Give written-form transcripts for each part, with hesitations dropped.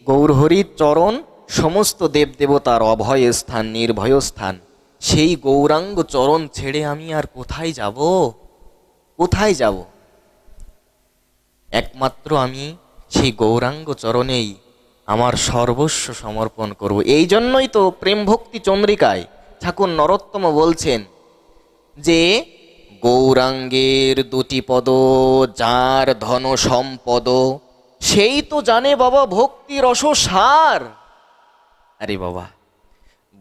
গৌরহরির চরণ সমস্ত দেবদেবতার অভয় স্থান, নির্ভয় স্থান। সেই গৌরাঙ্গ চরণ ছেড়ে আমি আর কোথায় যাব? কোথায় যাব? একমাত্র আমি সেই গৌরাঙ্গ চরণেই আমার সর্বস্ব সমর্পণ করব। এই জন্যই তো প্রেম ভক্তি চন্দ্রিকায় ঠাকুর নরোত্তম বলছেন যে গৌরাঙ্গের দুটি পদ যার ধন সম্পদ, সেই তো জানে বাবা ভক্তি রস সার। আরে বাবা,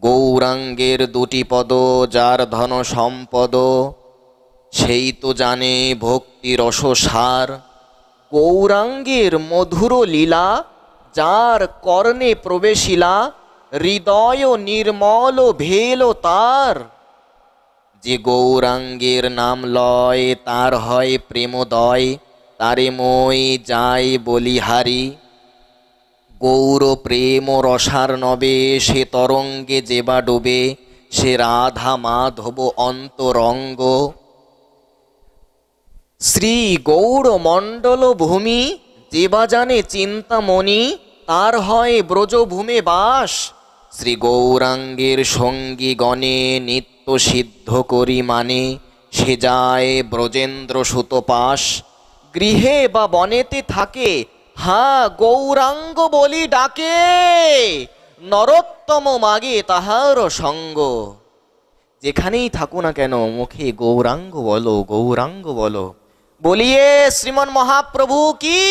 গৌরাঙ্গের দুটি পদ যার ধন সম্পদ, সেই তো জানে ভক্তি রস সার। গৌরাঙ্গের মধুর লীলা যার কর্ণে প্রবেশিলা, হৃদয় নির্মল ভেল তার। যে গৌরাঙ্গের নাম লয় তার হয় প্রেমোদয়, তারে মই যায় বলিহারি। গৌর প্রেম রসার নবে সে তরঙ্গে যেবা ডোবে, সে রাধা মাধব অন্তরঙ্গ। শ্রী গৌর মণ্ডল ভূমি যেবা জানে চিন্তামণি, তার হয় ব্রজভূমে বাস। শ্রী গৌরাঙ্গের সঙ্গী গণে নিত্য সিদ্ধ করি মানে, সে যায় ব্রজেন্দ্র সুতপাস। গৃহে বা বনেতে থাকে হা গৌরাঙ্গ বলি ডাকে, নরোত্তম মাগে তাহার সঙ্গ। যেখানেই থাকো না কেন মুখে গৌরাঙ্গ বলো, গৌরাঙ্গ বলো। বলিয়ে শ্রীমন মহাপ্রভু কি।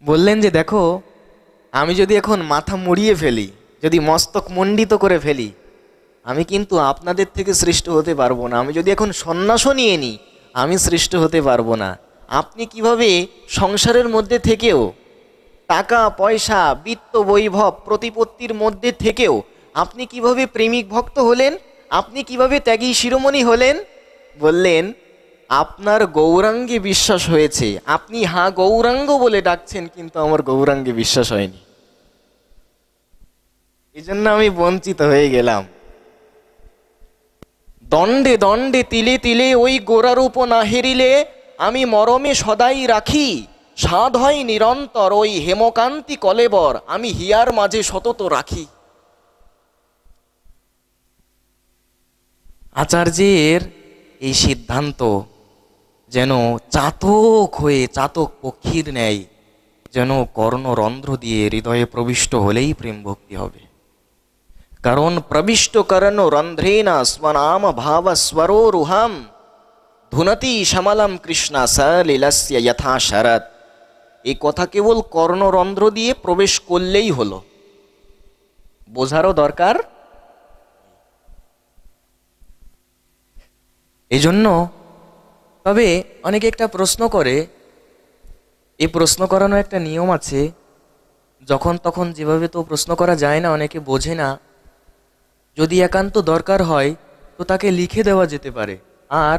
বললেন যে দেখো, আমি যদি এখন মাথা মুড়িয়ে ফেলি, যদি মস্তক মণ্ডিত করে ফেলি, আমি কিন্তু আপনাদের থেকে সৃষ্ট হতে পারবো না। আমি যদি এখন সন্ন্যাসও নিয়ে নিই, আমি সৃষ্ট হতে পারবো না। আপনি কিভাবে সংসারের মধ্যে থেকেও, টাকা পয়সা বিত্ত বৈভব প্রতিপত্তির মধ্যে থেকেও আপনি কিভাবে প্রেমিক ভক্ত হলেন? আপনি কিভাবে ত্যাগী শিরোমণি হলেন? বললেন আপনার গৌরাঙ্গে বিশ্বাস হয়েছে, আপনি হা গৌরাঙ্গ বলে ডাকছেন, কিন্তু আমার গৌরাঙ্গে বিশ্বাস হয়নি। এই জন্য আমি বঞ্চিত হয়ে গেলাম। দণ্ডে দণ্ডে তিলে তিলে ওই গোরারূপ না হেরিলে, আমি মরমে সদাই রাখি। সাধ হয় নিরন্তর ওই হেমকান্তি কলেবর, আমি হিয়ার মাঝে সতত রাখি। আচার্যের এই সিদ্ধান্ত যেন চাতক হয়ে, চাতক পক্ষীর ন্যায় যেন কর্ণরন্ধ্র দিয়ে হৃদয়ে প্রবিষ্ট হলেই প্রেম ভক্তি হবে। কারণ প্রবিষ্ট কর্ণ রন্ধ্রেণ স্বনাম ভাব স্বরোরুহাম, ধুনতি শ্যামলম কৃষ্ণ সলীলস্য যথা শরৎ। এই কথা কেবল কর্ণরন্ধ্র দিয়ে প্রবেশ করলেই হলো, বোঝারও দরকার। এই জন্য তবে অনেকে একটা প্রশ্ন করে, এই প্রশ্ন করানো একটা নিয়ম আছে, যখন তখন যেভাবে তো প্রশ্ন করা যায় না, অনেকে বোঝে না। যদি একান্ত দরকার হয় তো তাকে লিখে দেওয়া যেতে পারে, আর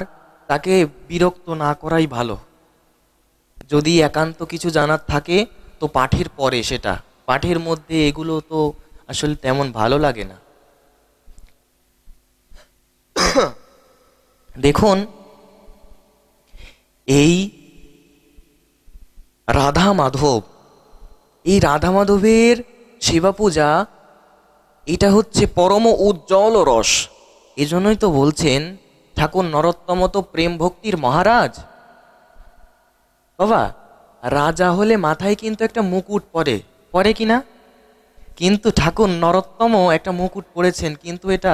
তাকে বিরক্ত না করাই ভালো। যদি একান্ত কিছু জানার থাকে তো পাঠের পরে, সেটা পাঠের মধ্যে এগুলো তো আসলে তেমন ভালো লাগে না। দেখুন, এই রাধা মাধব, এই রাধা মাধবের সেবা পূজা, এটা হচ্ছে পরম উজ্জ্বল রস। এজন্যই তো বলছেন ঠাকুর নরোত্তম তো প্রেম ভক্তির মহারাজ। বাবা, রাজা হলে মাথায় কিন্তু একটা মুকুট পরে, পরে কিনা? কিন্তু ঠাকুর নরোত্তম একটা মুকুট পরেছেন, কিন্তু এটা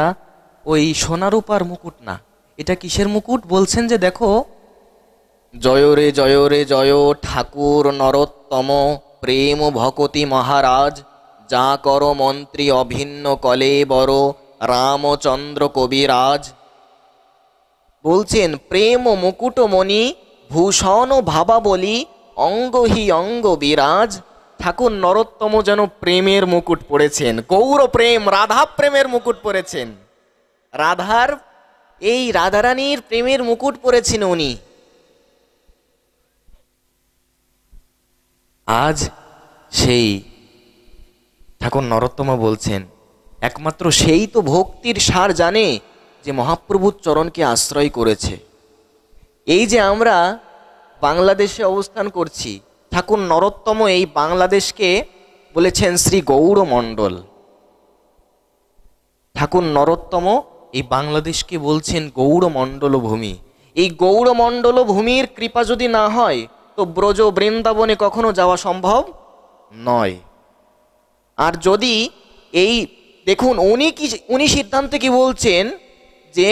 ওই সোনারূপার মুকুট না। এটা কিসের মুকুট? বলছেন যে দেখো, জয় রে জয় রে জয় ঠাকুর নরোত্তম প্রেম ভকতি মহারাজ, যা কর মন্ত্রী অভিন্ন কলে বড় রামচন্দ্র কবিরাজ। বলছেন প্রেম মুকুটমণি ভূষণ ভাবা বলি, অঙ্গ হি অঙ্গ বিরাজ। ঠাকুর নরোত্তম যেন প্রেমের মুকুট পড়েছেন, গৌর প্রেম, রাধা প্রেমের মুকুট পড়েছেন। রাধার, এই রাধারানীর প্রেমের মুকুট পড়েছেন উনি। আজ সেই ঠাকুর নরোত্তম বলছেন একমাত্র সেই তো ভক্তির সার জানে যে মহাপ্রভুর চরণকে আশ্রয় করেছে। এই যে আমরা বাংলাদেশে অবস্থান করছি, ঠাকুর নরোত্তম এই বাংলাদেশকে বলেছেন শ্রী গৌড়মণ্ডল। ঠাকুর নরোত্তম এই বাংলাদেশকে বলছেন গৌড়মণ্ডল ভূমি। এই গৌড়মণ্ডল ভূমির কৃপা যদি না হয় তো ব্রজ বৃন্দাবনে কখনো যাওয়া সম্ভব নয়। আর যদি এই দেখুন উনি সিদ্ধান্তে কি বলছেন যে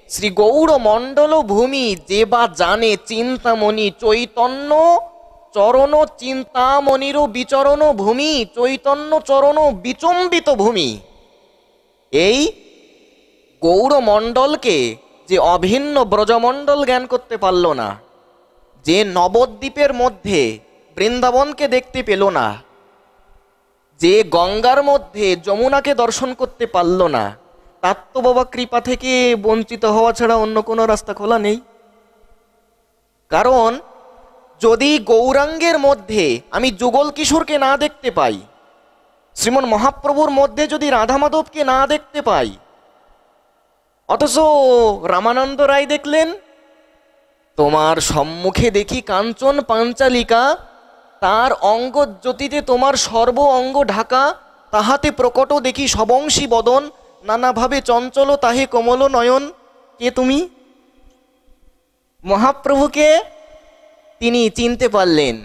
শ্রী গৌড়মণ্ডল ভূমি যে বা জানে চিন্তামণি চৈতন্য চরণ চিন্তামণিরও বিচরণ ভূমি চৈতন্য চরণ বিচম্বিত ভূমি। এই গৌড়মণ্ডলকে যে অভিন্ন ব্রজমণ্ডল জ্ঞান করতে পারল না, যে নবদ্বীপের মধ্যে বৃন্দাবনকে দেখতে পেল না, যে গঙ্গার মধ্যে যমুনাকে দর্শন করতে পারল না, তার তো বাবা কৃপা থেকে বঞ্চিত হওয়া ছাড়া অন্য কোনো রাস্তা খোলা নেই। কারণ যদি গৌরাঙ্গের মধ্যে আমি যুগল কিশোরকে না দেখতে পাই, শ্রীমন মহাপ্রভুর মধ্যে যদি রাধা মাধবকে না দেখতে পাই, অথচ রামানন্দ রায় দেখলেন তোমার সম্মুখে দেখি কাঞ্চন পাঞ্চালিকা, তার অঙ্গ জ্যোতিতে তোমার সর্ব অঙ্গ ঢাকা, তাহাতে প্রকট দেখি সবংশী বদন, নানাভাবে চঞ্চল তাহে কমল নয়ন। কে তুমি? মহাপ্রভুকে তিনি চিনতে পারলেন।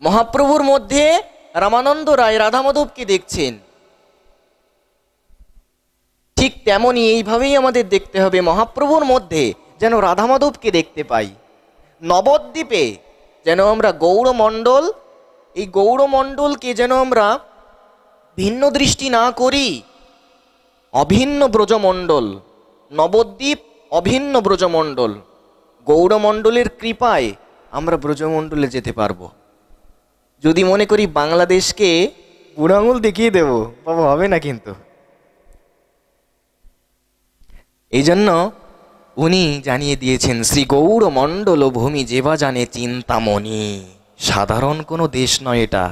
মহাপ্রভুর মধ্যে রামানন্দ রায় রাধা মাধবকে দেখছেন। ঠিক তেমনই এইভাবেই আমাদের দেখতে হবে, মহাপ্রভুর মধ্যে যেন রাধা মাধবকে দেখতে পাই। নবদ্বীপে যেন আমরা গৌড়মণ্ডল, এই গৌড়মণ্ডলকে যেন আমরা ভিন্ন দৃষ্টি না করি। অভিন্ন ব্রজমণ্ডল, নবদ্বীপ অভিন্ন ব্রজমণ্ডল। গৌড়মণ্ডলের কৃপায় আমরা ব্রজমণ্ডলে যেতে পারবো। যদি মনে করি বাংলাদেশকে বুড়ো আঙুল দেখিয়ে দেব, বাবা হবে না কিন্তু। এই জন্য উনি জানিয়ে দিয়েছেন শ্রী গৌড়মণ্ডল ভূমি যেবা জানে চিন্তামণি। সাধারণ কোনো দেশ নয় এটা,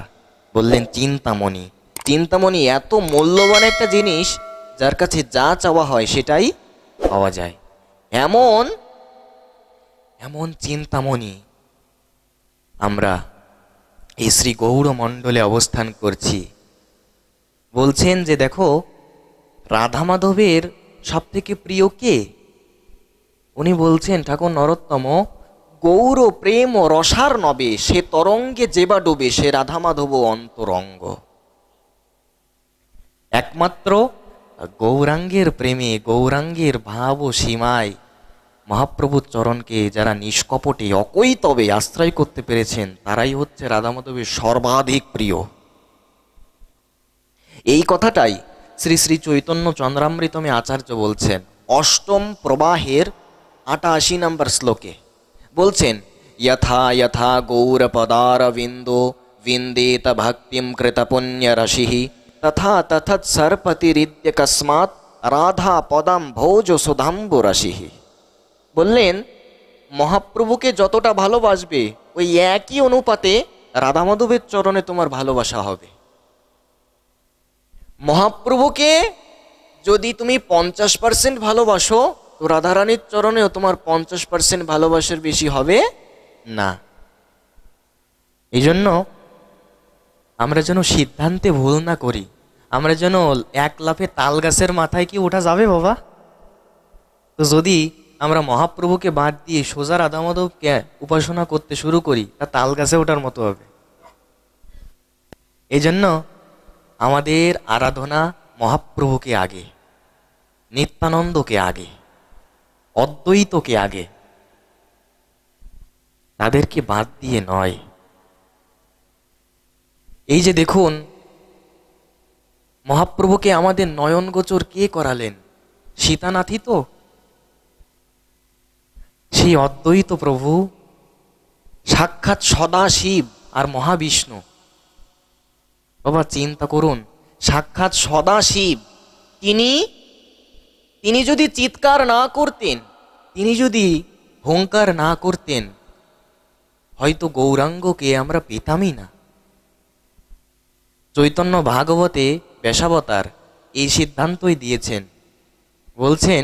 বললেন চিন্তামণি। চিন্তামণি এত মূল্যবান একটা জিনিস, যার কাছে যা চাওয়া হয় সেটাই পাওয়া যায়। এমন এমন চিন্তামণি আমরা এই শ্রী গৌড়মণ্ডলে অবস্থান করছি। বলছেন যে দেখো রাধা মাধবের সব থেকে প্রিয় কে? উনি বলছেন ঠাকুর নরোত্তম, গৌর প্রেম রসার নবে, সে তরঙ্গে যেবা ডুবে, সে রাধা মাধব অন্তরঙ্গ। একমাত্র গৌরাঙ্গের প্রেমে, গৌরাঙ্গের ভাব ও সীমায় মহাপ্রভুর চরণকে যারা নিষ্কপটে অকৈতবে আশ্রয় করতে পেরেছেন, তারাই হচ্ছে রাধা মাধবের সর্বাধিক প্রিয়। এই কথাটাই শ্রী শ্রী চৈতন্য চন্দ্রামৃতমে আচার্য বলছেন অষ্টম প্রবাহের 88 নম্বর শ্লোকে। বলছেন যথা যথা গৌরপদারবিন্দো বিন্দেত ভক্তিম কৃত পুণ্য রাশি, তথা তথৎ সর্পতিরিদ্য কস্মাৎ রাধা পদম ভোজ সুধাম্বু রাশি। বললেন মহাপ্রভুকে যতটা ভালোবাসবে ওই একই অনুপাতে রাধা মাধবের চরণে তোমার ভালোবাসা হবে। মহাপ্রভুকে যদি তুমি 50% ভালোবাসো, তো রাধারানীর চরণেও তোমার 50% ভালোবাসার বেশি হবে না। এই জন্য আমরা যেন সিদ্ধান্তে ভুল না করি। আমরা যেন এক লাফে তাল গাছের মাথায় কি ওঠা যাবে বাবা? তো যদি আমরা মহাপ্রভুকে বাদ দিয়ে সোজা রাধা মাধবকে উপাসনা করতে শুরু করি, তা তাল গাছে ওঠার মতো হবে। এই জন্য আমাদের আরাধনা মহাপ্রভুকে আগে, নিত্যানন্দকে আগে, অদ্বৈতকে আগে, তাদেরকে বাদ দিয়ে নয়। এই যে দেখুন মহাপ্রভুকে আমাদের নয়নগোচর কে করালেন? সীতানাথই তো, সেই অদ্বৈত প্রভু, সাক্ষাৎ সদাশিব আর মহাবিষ্ণু। বাবা চিন্তা করুন, সাক্ষাৎ সদাশিব, তিনি যদি চিৎকার না করতেন, তিনি যদি হুঙ্কার না করতেন, হয়তো গৌরাঙ্গকে আমরা পেতামই না। চৈতন্য ভাগবতে বেশাবতার এই সিদ্ধান্তই দিয়েছেন। বলছেন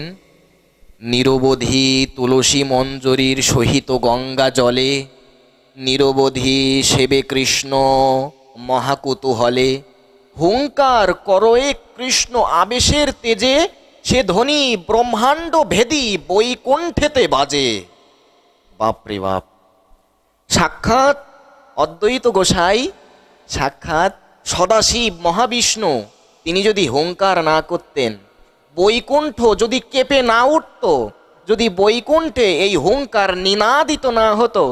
নিরবধি তুলসী মঞ্জরীর সহিত গঙ্গা জলে নিরবধি সেবে কৃষ্ণ মহাকুতূহলে, হুঙ্কার করয়ে কৃষ্ণ আবেশের তেজে, সে ধ্বনি ব্রহ্মাণ্ড ভেদি বৈকুণ্ঠেতে বাজে। বাপরে বাপ! সাক্ষাৎ অদ্বৈত গোসাই, সাক্ষাৎ সদাশিব মহাবিষ্ণু, তিনি যদি হুঙ্কার না করতেন, বৈকুণ্ঠ যদি কেঁপে না উঠত, যদি বৈকুণ্ঠে এই হুঙ্কার নিনাদিত না হতো,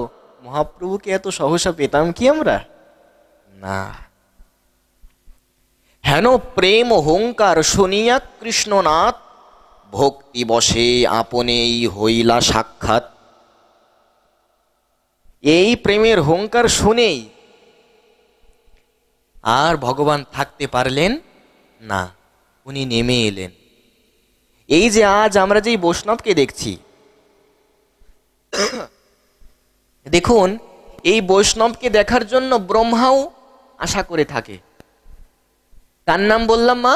মহাপ্রভুকে এত সহসা পেতাম কি আমরা? না। হেন প্রেম হুঙ্কার শুনিয়া কৃষ্ণনাথ, ভক্তি বশে আপনেই হইলা সাক্ষাৎ। এই প্রেমের হুঙ্কার শুনেই আর ভগবান থাকতে পারলেন না, উনি নেমে এলেন। এই যে আজ আমরা যেই বৈষ্ণবকে দেখছি, দেখুন এই বৈষ্ণবকে দেখার জন্য ব্রহ্মাও আশা করে থাকে। তার নাম বললাম মা,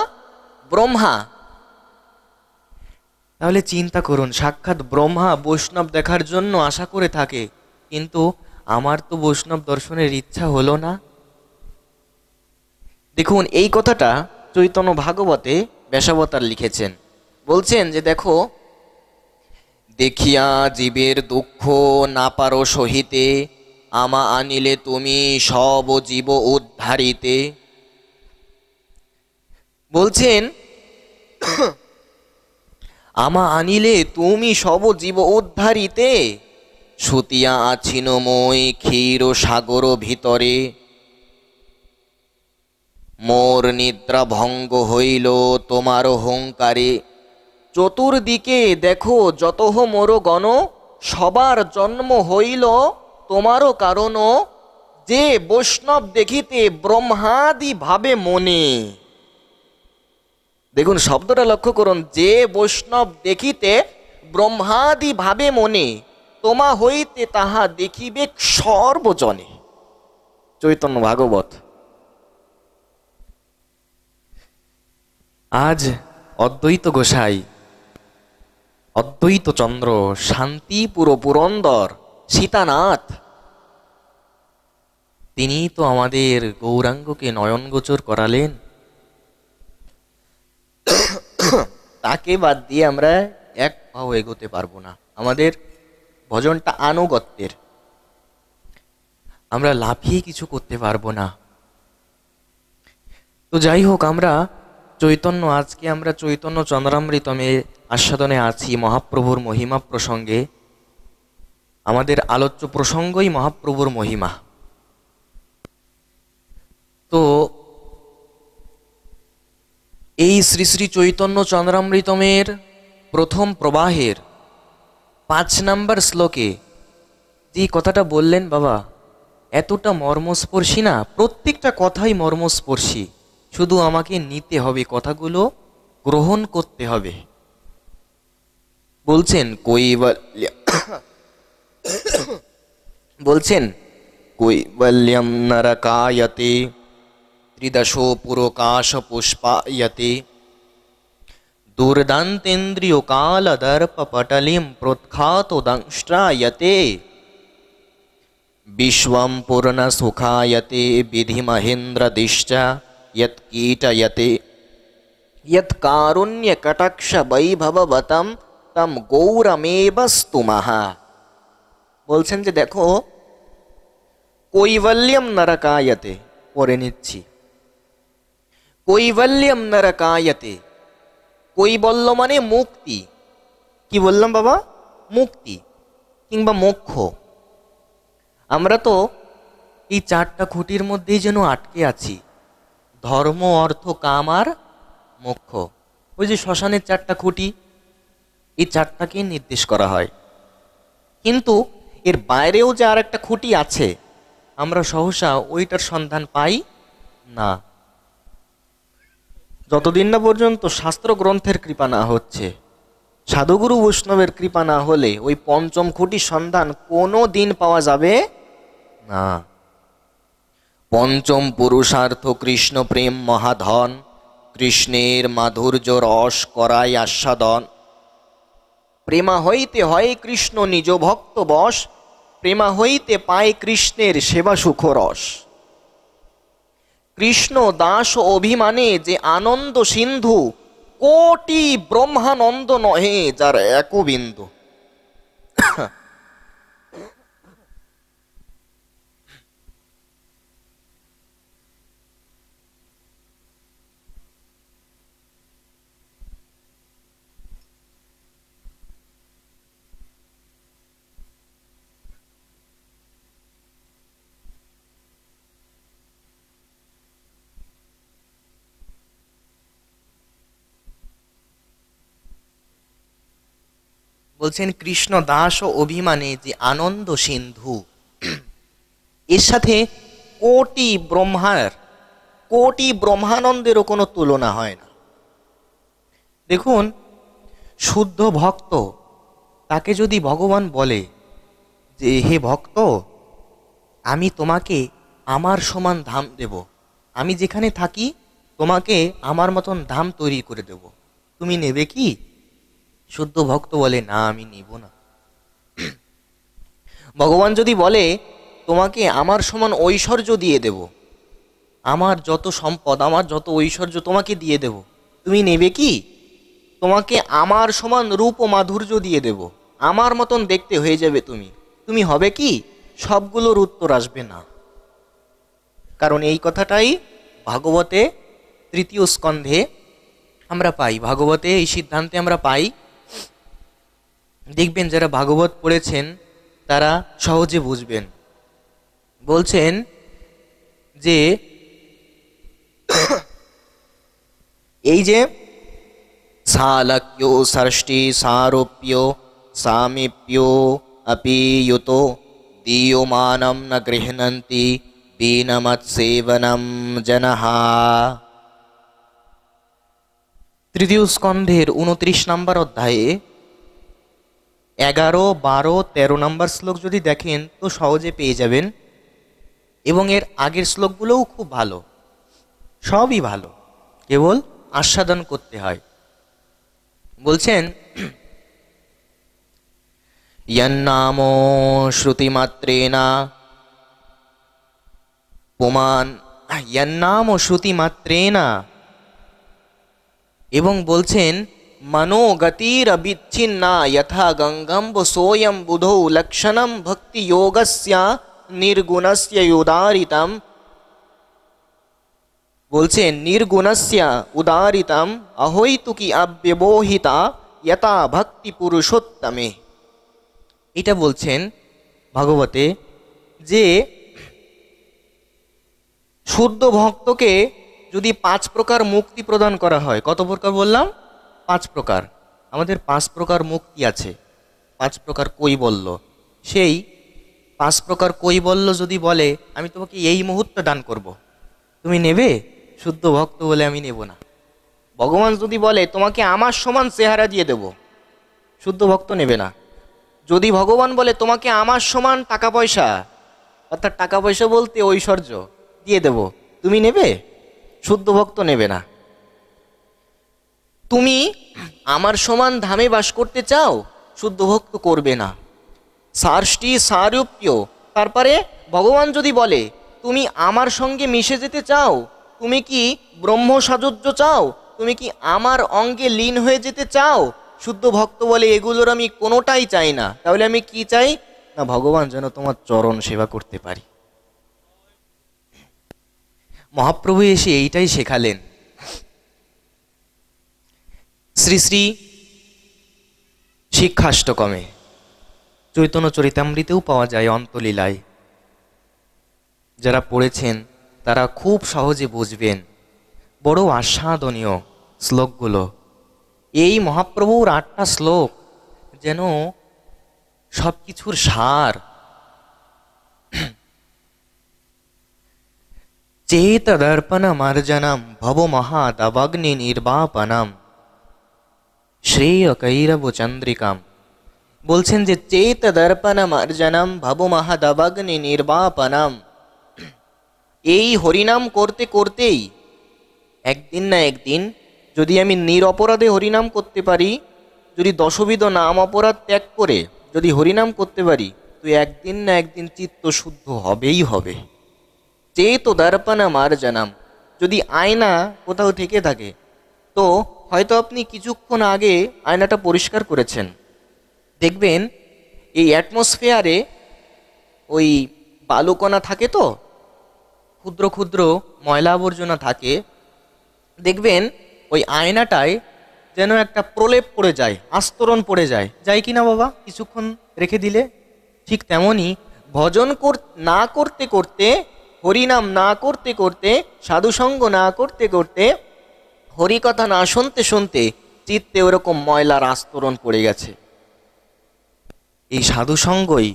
ব্রহ্মা। তাহলে চিন্তা করুন, সাক্ষাৎ ব্রহ্মা বৈষ্ণব দেখার জন্য আশা করে থাকে, কিন্তু আমার তো বৈষ্ণব দর্শনের ইচ্ছা হলো না। দেখুন এই কথাটা চৈতন্য ভাগবতে ব্যাসাবতার লিখেছেন। বলছেন যে দেখো, দেখিয়া জীবের দুঃখ না পারো সহিতে, আমা আনিলে তুমি সব জীব উদ্ধারিতে। বলছেন আমা আনিলে তুমি সব জীব উদ্ধারিতে, সুতিয়া আছিন মই ক্ষীর সাগর ভিতরে, মোর নিদ্রা ভঙ্গ হইল তোমার হুঙ্কারে। চতুর্দিকে দেখো যতহ মোর গণ, সবার জন্ম হইল তোমারও কারণ, যে বৈষ্ণব দেখিতে ব্রহ্মাদি ভাবে মনে। দেখুন শব্দটা লক্ষ্য করুন, যে বৈষ্ণব দেখিতে ব্রহ্মাদি ভাবে মনে, তোমা হইতে তাহা দেখিবে সর্বজনে। চৈতন্য ভাগবত। আজ অদ্বৈত গোসাই, অদ্বৈত চন্দ্র, শান্তিপুর পুরন্দর, সীতানাথ, তিনি তো আমাদের গৌরাঙ্গকে নয়নগোচর করালেন। তাকে বাদ দিয়ে আমরা এক পাও এগোতে পারবো না। আমাদের ভজনটা আনুগত্যের, আমরা লাফিয়ে কিছু করতে পারবো না। তো যাই হোক, আমরা চৈতন্য, আজকে আমরা চৈতন্য চন্দ্রামৃতমে আস্বাদনে আছি মহাপ্রভুর মহিমা প্রসঙ্গে। আমাদের আলোচ্য প্রসঙ্গই মহাপ্রভুর মহিমা। তো এই শ্রী শ্রী চৈতন্য চন্দ্রামৃতমের প্রথম প্রবাহের 5 নম্বর শ্লোকে যে কথাটা বললেন বাবা, এতটা মর্মস্পর্শী না, প্রত্যেকটা কথাই মর্মস্পর্শী। শুধু আমাকে নিতে হবে, কথাগুলো গ্রহণ করতে হবে। বলছেন কৈবল্যম নরকায়তে, ত্রিদশো পুরকাশ পুষ্পায়তে, দুর্দান্তেন্দ্রিয় কাল দর্প পটলিম প্রোৎখাত দংষ্ট্রায়তে, বিশ্বম পূর্ণ সুখায়তে বিধি মহেন্দ্র দিশ্চ यत्कीटयते, यत्कारुण्य कटाक्ष वैभवतम तम गौरमेव स्तुमः। বলছেন যে দেখো, কৈবল্যম নরকায়তে, পরে নিচ্ছি, কৈবল্যম নরকায়তে, কৈবল্য মানে মুক্তি। কি বললাম বাবা? মুক্তি কিংবা মোক্ষ। আমরা তো এই 4টা খুঁটির মধ্যেই যেন আটকে আছি, ধর্ম অর্থ কাম আর মোক্ষ। ওই যে শ্মশানের 4টা খুঁটি, এই 4টাকে নির্দেশ করা হয়। কিন্তু এর বাইরেও যে আর একটা খুঁটি আছে, আমরা সহসা ওইটার সন্ধান পাই না, যতদিন না পর্যন্ত শাস্ত্র গ্রন্থের কৃপা না হচ্ছে, সাধুগুরু বৈষ্ণবের কৃপা না হলে ওই পঞ্চম খুঁটির সন্ধান কোনো দিন পাওয়া যাবে না। পঞ্চম পুরুষার্থ কৃষ্ণ প্রেম মহাধন, কৃষ্ণের মাধুর্য রস করায় আস্বাদন। প্রেমা হইতে হয় কৃষ্ণ নিজ ভক্ত বশ, প্রেমা হইতে পায় কৃষ্ণের সেবা সুখ রস। কৃষ্ণ দাস অভিমানে যে আনন্দ সিন্ধু, কোটি ব্রহ্মানন্দ নহে যার এক বিন্দু। বলছেন কৃষ্ণ দাস ও অভিমানে যে আনন্দ সিন্ধু, এর সাথে কোটি ব্রহ্মানন্দেরও কোনো তুলনা হয় না। দেখুন, শুদ্ধ ভক্ত, তাকে যদি ভগবান বলে যে হে ভক্ত, আমি তোমাকে আমার সমান ধাম দেব, আমি যেখানে থাকি তোমাকে আমার মতন ধাম তৈরি করে দেব, তুমি নেবে কি? শুদ্ধ ভক্ত বলে না, আমি নিব না। ভগবান যদি বলে তোমাকে আমার সমান ঐশ্বর্য দিয়ে দেব, আমার যত সম্পদ, আমার যত ঐশ্বর্য তোমাকে দিয়ে দেব, তুমি নেবে কি? তোমাকে আমার সমান রূপ ও মাধুর্য দিয়ে দেব, আমার মতন দেখতে হয়ে যাবে তুমি হবে কি? সবগুলোর উত্তর আসবে না। কারণ এই কথাটাই ভাগবতে 3য় স্কন্ধে আমরা পাই, ভাগবতে এই সিদ্ধান্তে আমরা পাই। দেখবেন যারা ভাগবত পড়েছেন তারা সহজে বুঝবেন। বলছেন যে এই যে সালক্ষ্যো ষষ্ঠী সারোপ্য সামিপ্য अपि युतो दीयमानं न गृह्णन्ति बीनमत्सेवनं जनः। 3য় স্কন্ধের 29 নম্বর অধ্যায়ে 11, 12, 13 নম্বর শ্লোক যদি দেখেন তো সহজে পেয়ে যাবেন। এবং এর আগের শ্লোকগুলোও খুব ভালো, সবই ভালো, কেবল আস্বাদন করতে হয়। বলছেন यन्नामो श्रुतिमात्रेण पुमान यन्नामो श्रुतिमात्रेण, এবং বলছেন मनोगतिरविच्छिन्ना यथा गंगम्ब सोयम बुधौ लक्षणं भक्ति योगस्य निर्गुणस्य उदारितम। বলছেন নির্গুণস্য উদারিতম অহৈতুকি অব্যবহিতা यथा भक्ति पुरुषोत्तमे। এটা বলছেন ভাগবতে যে শুদ্ধ ভক্তকে যদি 5 প্রকার মুক্তি প্রদান করা হয়, কত প্রকার বললাম? 5 প্রকার। আমাদের 5 প্রকার মুক্তি আছে, 5 প্রকার কৈবল্য। সেই 5 প্রকার কৈবল্য যদি বলে আমি তোমাকে এই মুহূর্তে দান করব, তুমি নেবে? শুদ্ধ ভক্ত বলে আমি নেব না। ভগবান যদি বলে তোমাকে আমার সমান চেহারা দিয়ে দেব, শুদ্ধ ভক্ত নেবে না। যদি ভগবান বলে তোমাকে আমার সমান টাকা পয়সা, অর্থাৎ টাকা পয়সা বলতে ঐশ্বর্য দিয়ে দেব, তুমি নেবে? শুদ্ধ ভক্ত নেবে না। তুমি আমার সমান ধামে বাস করতে চাও, শুদ্ধ ভক্ত করবে না। ষষ্ঠী সারূপ্য, তারপরে ভগবান যদি বলে তুমি আমার সঙ্গে মিশে যেতে চাও, তুমি কি ব্রহ্ম সাযুজ্য চাও, তুমি কি আমার অঙ্গে লীন হয়ে যেতে চাও, শুদ্ধ ভক্ত বলে এগুলোর আমি কোনোটাই চাই না। তাহলে আমি কি চাই? না, ভগবান যেন তোমার চরণ সেবা করতে পারি। মহাপ্রভু এসে এইটাই শেখালেন। শ্রী শ্রী শিক্ষাষ্টকমে, চৈতন্য চরিতামৃতেও পাওয়া যায়, অন্তলীলায়। যারা পড়েছেন তারা খুব সহজে বুঝবেন, বড় আস্বাদনীয় শ্লোকগুলো। এই মহাপ্রভুর 8টা শ্লোক যেন সব কিছুর সার। চেতদর্পণমার্জনম ভব মহাদবগ্নি নির্বাপনম শ্রেয়কৈরব চন্দ্রিকাম। বলছেন যে চেতদর্পণমার্জনম ভব মহাদবগ্নি নির্বাপনম, এই হরিনাম করতে করতেই একদিন না একদিন যদি আমি নিরপরাধে হরিনাম করতে পারি, যদি দশবিধ নাম অপরাধ ত্যাগ করে যদি হরিনাম করতে পারি, কিন্তু একদিন না একদিন চিত্ত শুদ্ধ হবেই হবে। চেত দর্পণ মার্জনম, যদি আয়না কোথাও থেকে থাকে তো হয়তো আপনি কিছুক্ষণ আগে আয়নাটা পরিষ্কার করেছেন, দেখবেন এই অ্যাটমসফিয়ারে ওই বালুকণা থাকে, তো ক্ষুদ্র ক্ষুদ্র ময়লা আবর্জনা থাকে, দেখবেন ওই আয়নাটায় যেন একটা প্রলেপ পড়ে যায়, আস্তরণ পড়ে যায়, যায় কি না বাবা কিছুক্ষণ রেখে দিলে? ঠিক তেমনই ভজন না করতে করতে, হরিনাম না করতে করতে, সাধুসঙ্গ না করতে করতে, হরিকথা না শুনতে শুনতে চিত্তে ওরকম ময়লার আস্তরণ পড়ে গেছে। এই সাধুসঙ্গই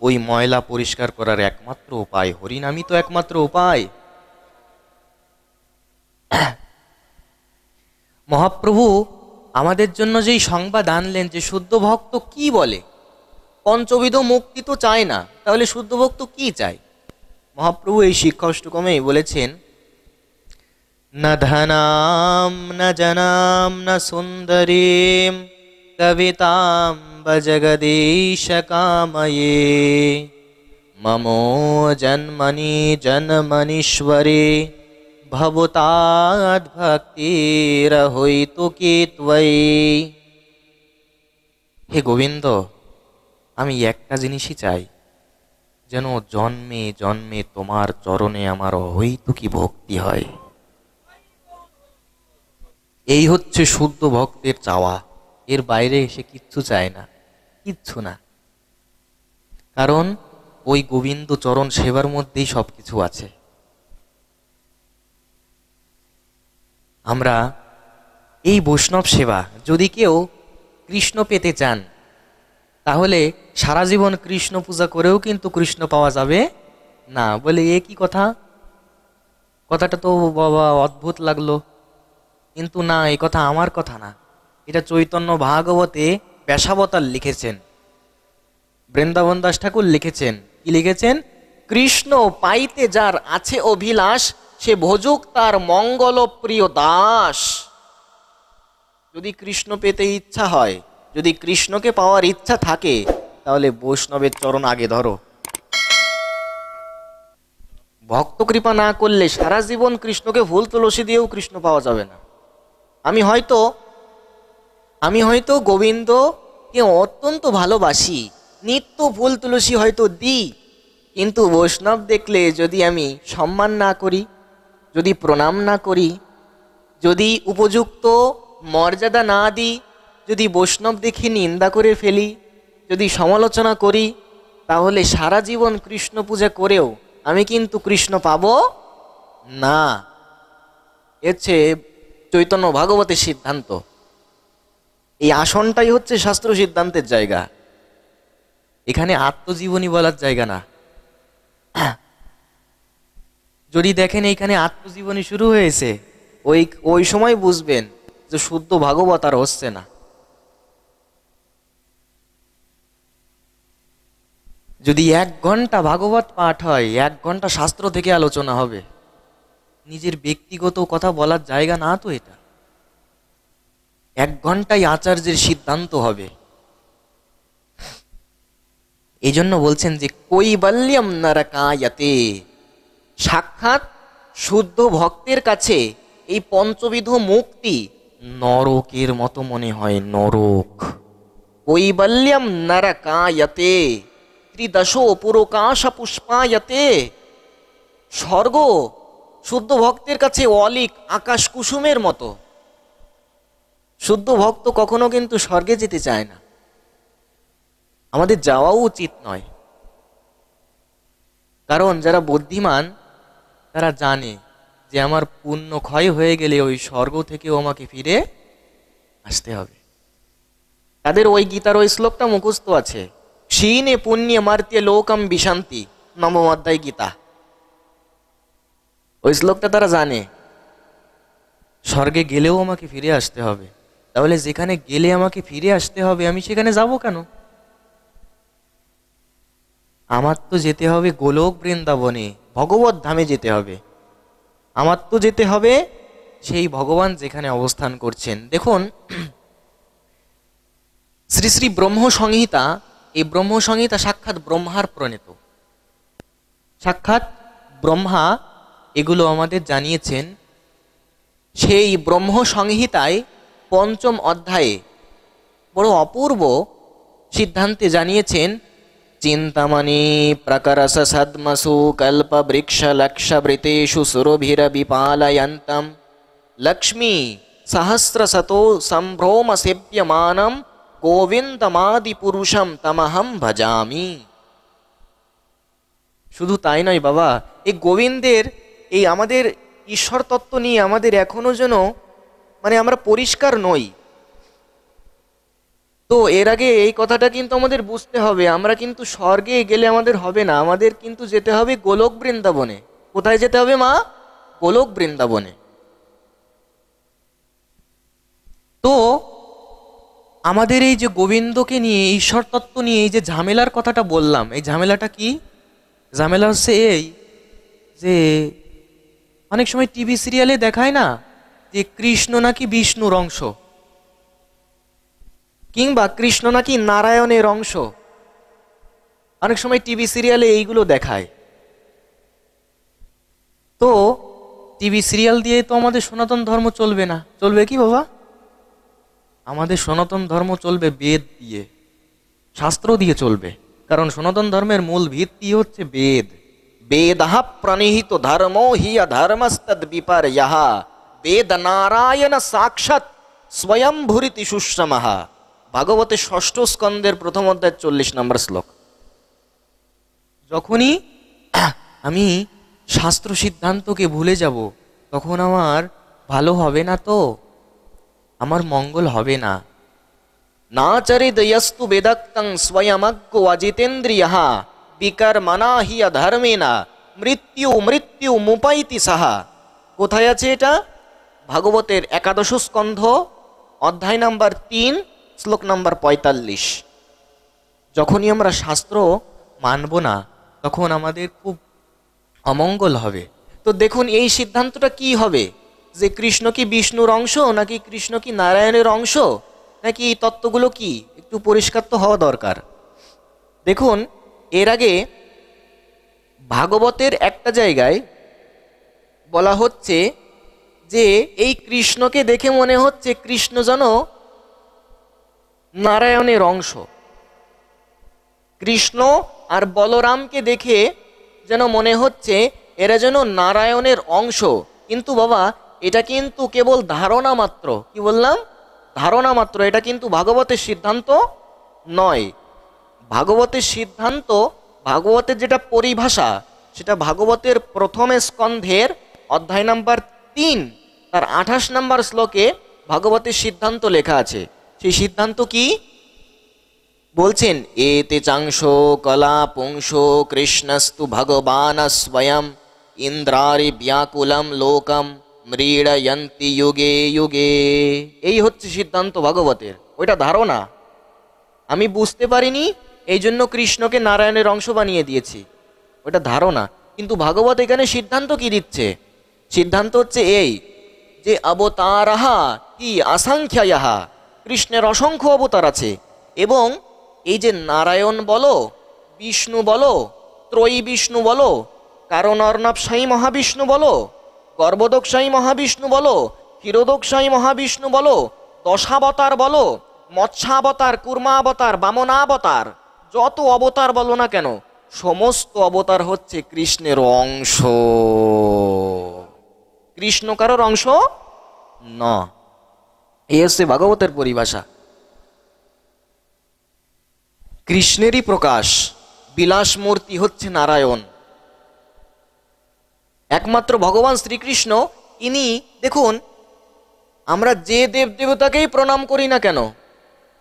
ওই ময়লা পরিষ্কার করার একমাত্র উপায়, হরিনামই তো একমাত্র উপায়। মহাপ্রভু আমাদের জন্য যেই সংবাদ আনলেন যে শুদ্ধ ভক্ত কি বলে, পঞ্চবিধ মুক্তি তো চায় না, তাহলে শুদ্ধ ভক্ত কি চায়? মহাপ্রভু এই শিক্ষা অষ্টকমেই বলেছেন, না ধনাম না জনাম না সুন্দরীম কবিতাম জগদীশ কাময়ে মমো জন্মনি জন্মনীশ্বরে ভবতাদ ভক্তির হইতু কি ত্বয়ি। হে গোবিন্দ, আমি একটা জিনিসই চাই, যেন জন্মে জন্মে তোমার চরণে আমার অহৈতুকী ভক্তি হয়। এই হচ্ছে শুদ্ধ ভক্তের চাওয়া, এর বাইরে এসে কিচ্ছু চায় না, কিচ্ছু না। কারণ ওই গোবিন্দ চরণ সেবার মধ্যেই সবকিছু আছে। আমরা এই বৈষ্ণব সেবা, যদি কেউ কৃষ্ণ পেতে চান তাহলে সারা জীবন কৃষ্ণ পূজা করেও কিন্তু কৃষ্ণ পাওয়া যাবে না। বলে এ কি কথা, কথাটা তো বাবা অদ্ভুত লাগলো, কিন্তু না, এই কথা আমার কথা না, এটা চৈতন্য ভাগবতে ব্যাসাবতার লিখেছেন, বৃন্দাবন দাস ঠাকুর লিখেছেন। কি লিখেছেন? কৃষ্ণ পাইতে যার আছে অভিলাষ, সে ভোজুক তার মঙ্গল প্রিয় দাস। যদি কৃষ্ণ পেতে ইচ্ছা হয়, যদি কৃষ্ণকে পাওয়ার ইচ্ছা থাকে, তাহলে বৈষ্ণবের চরণ আগে ধরো। ভক্ত কৃপা না করলে সারা জীবন কৃষ্ণকে ফুল তুলসী দিয়েও কৃষ্ণ পাওয়া যাবে না। আমি হয়তো গোবিন্দকে অত্যন্ত ভালোবাসি, নিত্য ফুল তুলসী হয়তো দিই, কিন্তু বৈষ্ণব দেখলে যদি আমি সম্মান না করি, যদি প্রণাম না করি, যদি উপযুক্ত মর্যাদা না দিই, যদি বৈষ্ণব দেখে নিন্দা করে ফেলি, যদি সমালোচনা করি, তাহলে সারা জীবন কৃষ্ণ পূজা করেও আমি কিন্তু কৃষ্ণ পাবো না। হচ্ছে চৈতন্য ভাগবতের সিদ্ধান্ত। এই আসনটাই হচ্ছে শাস্ত্র সিদ্ধান্তের জায়গা, এখানে আত্মজীবনী বলার জায়গা না। যদি দেখেন এইখানে আত্মজীবনী শুরু হয়েছে, ওই সময় বুঝবেন যে শুদ্ধ ভাগবত আর হচ্ছে না। যদি 1 ঘন্টা ভাগবত পাঠ হয়, 1 ঘন্টা শাস্ত্র থেকে আলোচনা হবে, নিজের ব্যক্তিগত কথা বলার জায়গা না তো এটা। 1 ঘন্টায় আচার্যের সিদ্ধান্ত হবে। এই জন্য বলছেন যে কৈবল্যম নরকায়তে, সাক্ষাৎ শুদ্ধ ভক্তের কাছে এই পঞ্চবিধ মুক্তি নরকের মতো মনে হয়, নরক। কৈবল্যম নরকায়তে ত্রিদশো পুরকাশ পুষ্পায়তে, স্বর্গ শুদ্ধ ভক্তের কাছে অলিক আকাশ কুসুমের মতো। শুদ্ধ ভক্ত কখনো কিন্তু স্বর্গে যেতে চায় না, আমাদের যাওয়াও উচিত নয়। কারণ যারা বুদ্ধিমান তারা জানে যে আমার পুণ্য ক্ষয় হয়ে গেলে ওই স্বর্গ থেকেও আমাকে ফিরে আসতে হবে। তাদের ওই গীতার ওই শ্লোকটা মুখস্থ আছে, ক্ষীণে পুণ্যে মার্ত্যে লোকম বিশান্তি, নবম অধ্যায় গীতা। ওই শ্লোকটা তারা জানে, স্বর্গে গেলেও আমাকে ফিরে আসতে হবে। তাহলে যেখানে গেলে আমাকে ফিরে আসতে হবে, আমি সেখানে যাব কেন? আমার তো যেতে হবে গোলক বৃন্দাবনে, ভগবত ধামে যেতে হবে। আমার তো যেতে হবে সেই ভগবান যেখানে অবস্থান করছেন। দেখুন, শ্রী শ্রী ব্রহ্ম সংহিতা এই ব্রহ্মসংহিতা সাক্ষাৎ ব্রহ্মার প্রণীত, সাক্ষাৎ ব্রহ্মা এগুলো আমাদের জানিয়েছেন। সেই ব্রহ্মসংহিতায় পঞ্চম অধ্যায়ে বড় অপূর্ব সিদ্ধান্তে জানিয়েছেন, চিন্তামণি প্রকরস সদ্মসু কল্প বৃক্ষ লক্ষবৃতেষু সুরভিরবিপালয়ন্তম লক্ষ্মী সহস্রশতো সম্ভ্রম সেব্যমানম গোবিন্দমাদি পুরুষম তমহম ভজামি। শুধু তাই নয় বাবা, এই গোবিন্দের এই আমাদের ঈশ্বর তত্ত্ব নিয়ে আমাদের এখনো যেন আমরা পরিষ্কার নই। তো এর আগে এই কথাটা কিন্তু আমাদের বুঝতে হবে, আমরা কিন্তু স্বর্গে গেলে আমাদের হবে না, আমাদের কিন্তু যেতে হবে গোলক বৃন্দাবনে। কোথায় যেতে হবে মা? গোলক বৃন্দাবনে। তো আমাদের এই যে গোবিন্দকে নিয়ে, ঈশ্বর তত্ত্ব নিয়ে এই যে ঝামেলার কথাটা বললাম, এই ঝামেলাটা কি? ঝামেলা হচ্ছে এই যে অনেক সময় টিভি সিরিয়ালে দেখায় না যে কৃষ্ণ নাকি বিষ্ণুর অংশ, কিংবা কৃষ্ণ নাকি নারায়ণের অংশ। অনেক সময় টিভি সিরিয়ালে এইগুলো দেখায়। তো টিভি সিরিয়াল দিয়ে তো আমাদের সনাতন ধর্ম চলবে না। চলবে কি বাবা? আমাদের সনাতন ধর্ম চলবে বেদ দিয়ে, শাস্ত্র দিয়ে চলবে। কারণ সনাতন ধর্মের মূল ভিত্তি হচ্ছে বেদ। বেদঃ প্রণীহিত ধর্মো হি অধর্মস্তদ বিপর্যয়ঃ বেদ নারায়ণ সাক্ষাৎ স্বয়ংভূরিতি সুশ্রমঃ। ভাগবতের ষষ্ঠ স্কন্ধের প্রথম অধ্যায় 40 নম্বর শ্লোক। যখনই আমি শাস্ত্র সিদ্ধান্তকে ভুলে যাব, তখন আমার ভালো হবে না, তো আমার মঙ্গল হবে না। না চরিদয়স্তু বেদক্তং স্বয়মজ্ঞ অজিতেন্দ্রিয়ঃ বিকর্মণা হি অধর্মেণ মৃত্যু মৃত্যু মুপাইতি সাহা। কোথায় আছে এটা? ভাগবতের একাদশ স্কন্ধ অধ্যায় নাম্বার 3 শ্লোক নাম্বার 45। যখনই আমরা শাস্ত্র মানব না, তখন আমাদের খুব অমঙ্গল হবে। তো দেখুন এই সিদ্ধান্তটা কি হবে, যে কৃষ্ণ কি বিষ্ণুর অংশ, নাকি কৃষ্ণ কি নারায়ণের অংশ, নাকি এই তত্ত্বগুলো কি, একটু পরিষ্কার তো হওয়া দরকার। দেখুন এর আগে ভাগবতের একটা জায়গায় বলা হচ্ছে যে এই কৃষ্ণকে দেখে মনে হচ্ছে কৃষ্ণ যেন নারায়ণের অংশ। কৃষ্ণ আর বলরামকে দেখে যেন মনে হচ্ছে এরা যেন নারায়ণের অংশ। কিন্তু বাবা এটা কিন্তু কেবল ধারণা মাত্র। কি বললাম? ধারণা মাত্র। এটা কিন্তু ভাগবতের সিদ্ধান্ত নয়। ভাগবতের সিদ্ধান্ত, ভাগবতের যেটা পরিভাষা, সেটা ভাগবতের প্রথম স্কন্ধের অধ্যায় নাম্বার 3 তার 28 নম্বর শ্লোকে ভাগবতের সিদ্ধান্ত লেখা আছে। সেই সিদ্ধান্ত কি বলছেন? এতে চাংশো কলা পুংসো কৃষ্ণস্তু ভগবান স্বয়ং ইন্দ্রারি ব্যাকুলম লোকম মৃড়য়ন্তি যুগে যুগে। এই হচ্ছে সিদ্ধান্ত ভাগবতের। ওইটা ধারণা, আমি বুঝতে পারিনি, এই জন্য কৃষ্ণকে নারায়ণের অংশ বানিয়ে দিয়েছি, ওইটা ধারণা। কিন্তু ভাগবত এখানে সিদ্ধান্ত কি দিচ্ছে? সিদ্ধান্ত হচ্ছে এই যে অবতারাহা কি অসংখ্যায়াহ, কৃষ্ণের অসংখ্য অবতার আছে। এবং এই যে নারায়ণ বলো, বিষ্ণু বলো, ত্রয়ী বিষ্ণু বলো, কারণ অর্ণবসায়ী মহাবিষ্ণু বলো, গর্ভদোকসায়ী মহাবিষ্ণু বলো, ক্ষীরোদোকসায়ী মহাবিষ্ণু বলো, দশাবতার বলো, মৎস্যাবতার, কুর্মাবতার, বামনাবতার, যত অবতার বলো না কেন, সমস্ত অবতার হচ্ছে কৃষ্ণের অংশ। কৃষ্ণ কারোর অংশ না। এই হচ্ছে ভাগবতের পরিভাষা। কৃষ্ণেরই প্রকাশ, বিলাস মূর্তি হচ্ছে নারায়ণ। একমাত্র ভগবান শ্রীকৃষ্ণ ইনি। দেখুন আমরা যে দেব দেবতাকেই প্রণাম করি না কেন,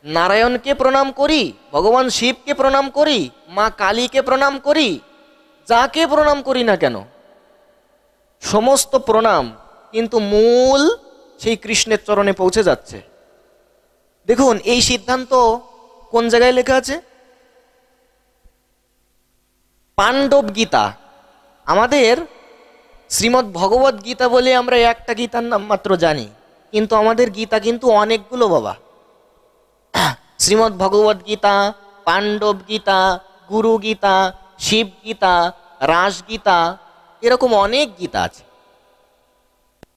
নারায়ণকে প্রণাম করি, ভগবান শিবকে প্রণাম করি, মা কালীকে প্রণাম করি, যাকে প্রণাম করি না কেন, সমস্ত প্রণাম কিন্তু মূল সেই কৃষ্ণের চরণে পৌঁছে যাচ্ছে। দেখুন এই সিদ্ধান্ত কোন জায়গায় লেখা আছে? পাণ্ডব গীতা। আমাদের শ্রীমদ্ ভগবত গীতা বলে আমরা একটা গীতার নাম মাত্র জানি, কিন্তু আমাদের গীতা কিন্তু অনেকগুলো বাবা। শ্রীমদ্ ভগবত গীতা, পাণ্ডব গীতা, গুরু গীতা, শিব গীতা, রাসগীতা, এরকম অনেক গীতা আছে।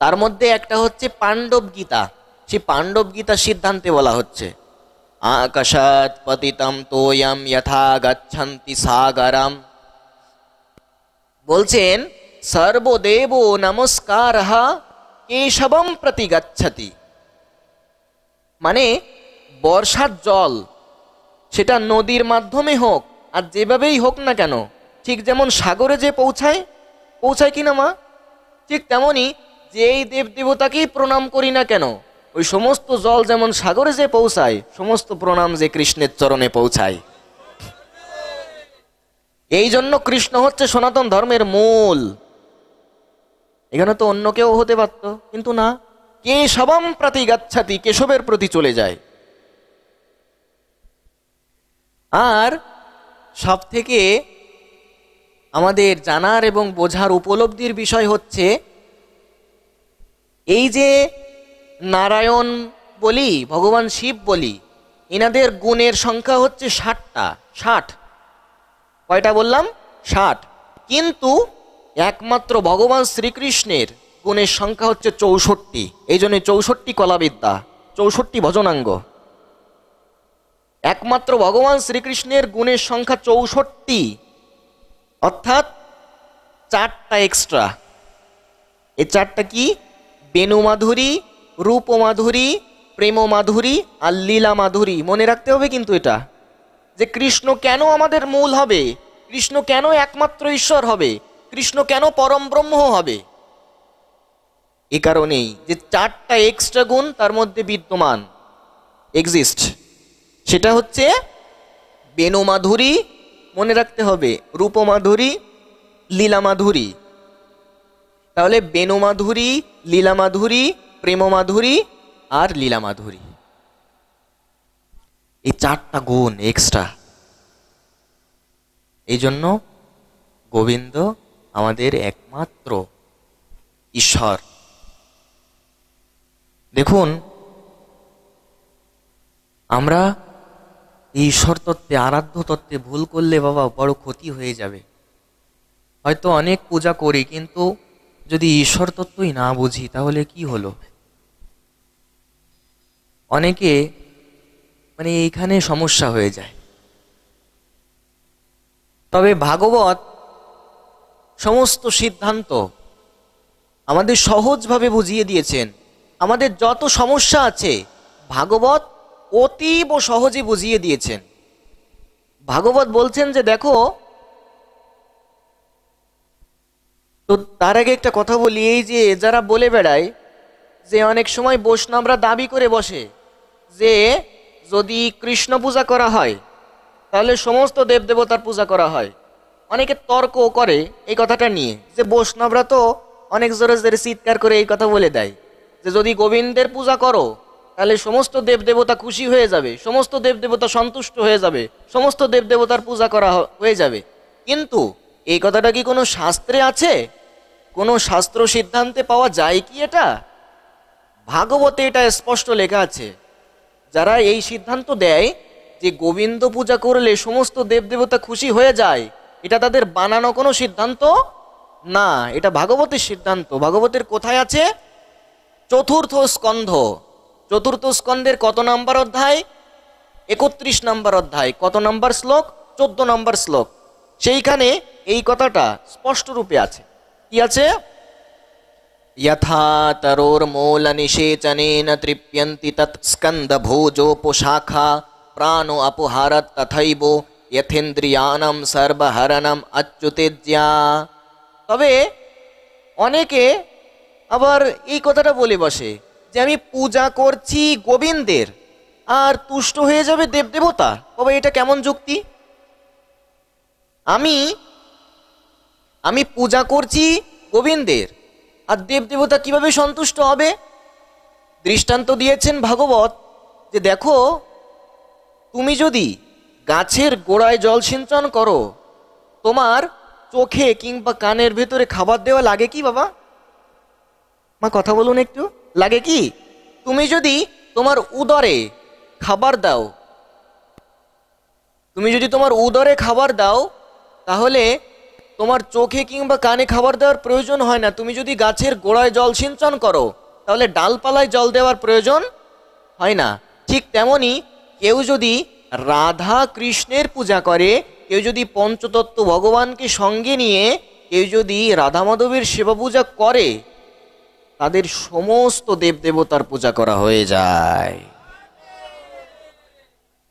তার মধ্যে একটা হচ্ছে পাণ্ডব গীতা। সেই পাণ্ডব গীতা সিদ্ধান্তে বলা হচ্ছে আকাশাৎ পতিতম তোয়ম যথা গচ্ছন্তি সাগরম। বলছেন সর্বদেব নমস্কার কেশবম প্রতি গচ্ছতি। মানে বর্ষার জল সেটা নদীর মাধ্যমে হোক আর যেভাবেই হোক না কেন, ঠিক যেমন সাগরে যে পৌঁছায় পৌঁছায় কিনা মা, ঠিক তেমনি যেই দেব দেবতাকেই প্রণাম করি না কেন, ওই সমস্ত জল যেমন সাগরে যে পৌঁছায়, সমস্ত প্রণাম যে কৃষ্ণের চরণে পৌঁছায়। এই জন্য কৃষ্ণ হচ্ছে সনাতন ধর্মের মূল। এখানে তো অন্য কেউ হতে পারত, কিন্তু না, কেশবম প্রতি গচ্ছতি, কেশবের প্রতি চলে যায়। আর সব থেকে আমাদের জানার এবং বোঝার উপলব্ধির বিষয় হচ্ছে এই যে নারায়ণ বলি, ভগবান শিব বলি, এনাদের গুণের সংখ্যা হচ্ছে 60টা। 60 কয়টা বললাম? 60। কিন্তু একমাত্র ভগবান শ্রীকৃষ্ণের গুণের সংখ্যা হচ্ছে 64। এই জন্য 64 কলাবিদ্যা, 64 ভজনাঙ্গ। একমাত্র ভগবান শ্রীকৃষ্ণের গুণের সংখ্যা 64, অর্থাৎ 4টা এক্সট্রা। এই 4টা কি? বেণু মাধুরী, রূপ মাধুরী, প্রেম মাধুরী আর লীলা মাধুরী। মনে রাখতে হবে কিন্তু এটা, যে কৃষ্ণ কেন আমাদের মূল হবে, কৃষ্ণ কেন একমাত্র ঈশ্বর হবে, কৃষ্ণ কেন পরম ব্রহ্ম হবে। এ কারণেই যে 4টা এক্সট্রা গুণ তার মধ্যে বিদ্যমান, এক্সিস্ট। সেটা হচ্ছে বেণু মাধুরী, মনে রাখতে হবে, রূপ মাধুরী, লীলা মাধুরী। তাহলে বেণু মাধুরী, লীলা মাধুরী, প্রেম মাধুরী আর লীলা মাধুরী, এই 4টা গুণ এক্সট্রা। এই জন্য গোবিন্দ আমাদের একমাত্র ঈশ্বর। দেখুন, আমরা এই ঈশ্বর তত্ত্বে, আরাধ্য তত্ত্বে ভুল করলে বাবা বড় ক্ষতি হয়ে যাবে। হয়তো অনেক পূজা করি, কিন্তু যদি ঈশ্বর তত্ত্বই না বুঝি তাহলে কি হলো? অনেকে মানে এইখানে সমস্যা হয়ে যায়। তবে ভাগবত সমস্ত সিদ্ধান্ত আমাদের সহজভাবে বুঝিয়ে দিয়েছেন। আমাদের যত সমস্যা আছে ভাগবত অতীব সহজে বুঝিয়ে দিয়েছেন। ভাগবত বলছেন যে দেখো, তো তার আগে একটা কথা বলি, এই যে যারা বলে বেড়ায় যে অনেক সময় বৈষ্ণবরা দাবি করে বসে যে যদি কৃষ্ণ পূজা করা হয় তাহলে সমস্ত দেবদেবতার পূজা করা হয়। অনেকে তর্ক করে এই কথাটা নিয়ে, যে বৈষ্ণবরা তো অনেক জোরে জোরে চিৎকার করে এই কথা বলে দেয় যে যদি গোবিন্দের পূজা করো তাহলে সমস্ত দেবদেবতা খুশি হয়ে যাবে, সমস্ত দেবদেবতা সন্তুষ্ট হয়ে যাবে, সমস্ত দেবদেবতার পূজা করা হয়ে যাবে। কিন্তু এই কথাটা কি কোনো শাস্ত্রে আছে? কোনো শাস্ত্র সিদ্ধান্তে পাওয়া যায় কি এটা? ভাগবতে এটা স্পষ্ট লেখা আছে। যারা এই সিদ্ধান্ত দেয় যে গোবিন্দ পূজা করলে সমস্ত দেবদেবতা খুশি হয়ে যায়, এটা তাদের বানানো কোনো সিদ্ধান্ত না, এটা ভাগবতের সিদ্ধান্ত। ভাগবতের কোথায় আছে? চতুর্থ স্কন্ধ। চতুর্থ স্কন্ধের কত নাম্বার অধ্যায়? 31 নাম্বার অধ্যায়। কত নাম্বার শ্লোক? 14 নাম্বার শ্লোক। সেইখানে এই কথাটা স্পষ্ট রূপে আছে। কি আছে? यथा तरोर्मूलनिषेचनेन तृप्यन्ति तत् स्कन्दभोजोपशाखा प्राणो अपहारत् तथैव यथेन्द्रियाणां सर्वहरणम् अच्युतेज्या। তবে অনেকে আবার এই কথাটা বলে বসে যে আমি পূজা করছি গোবিন্দের আর তুষ্ট হয়ে যাবে দেবদেবতা। বাবা, এটা কেমন যুক্তি? আমি আমি পূজা করছি গোবিন্দের আর দেবদেবতা কিভাবে সন্তুষ্ট হবে? দৃষ্টান্ত দিয়েছেন ভাগবত যে দেখো, তুমি যদি গাছের গোড়ায় জল সিঞ্চন করো, তোমার চোখে কিংবা কানের ভেতরে খাবার দেওয়া লাগে কি বাবা? মা কথা বলুন একটু, লাগে কি? তুমি যদি তোমার উদরে খাবার দাও, তুমি যদি তোমার উদরে খাবার দাও, তাহলে তোমার চোখে কিংবা কানে খাবার দেওয়ার প্রয়োজন হয় না। তুমি যদি গাছের গোড়ায় জল সিঞ্চন করো, তাহলে ডালপালায় জল দেওয়ার প্রয়োজন হয় না। ঠিক তেমনি কেউ যদি রাধা কৃষ্ণের পূজা করে, কেউ যদি পঞ্চতত্ত্ব ভগবানকে সঙ্গে নিয়ে কেউ যদি রাধা মাধবের সেবা পূজা করে, তাদের সমস্ত দেবদেবতার পূজা করা হয়ে যায়।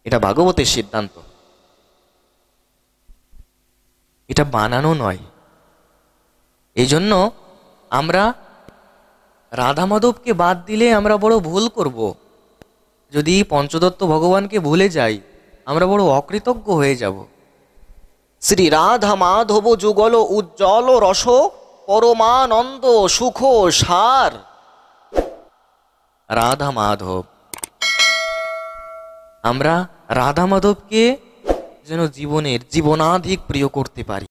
এটা ভাগবতের সিদ্ধান্ত, এটা বানানো নয়। এই জন্য আমরা রাধা মাধবকে বাদ দিলে আমরা বড় ভুল করব। যদি পঞ্চদত্ত ভগবানকে ভুলে যাই, আমরা বড় অকৃতজ্ঞ হয়ে যাব। শ্রী রাধা মাধব যুগল উজ্জ্বল রস, পরমানন্দ সুখ সার। রাধা মাধব, আমরা রাধা মাধবকে যেন জীবনাধিক প্রিয় করতে পারি।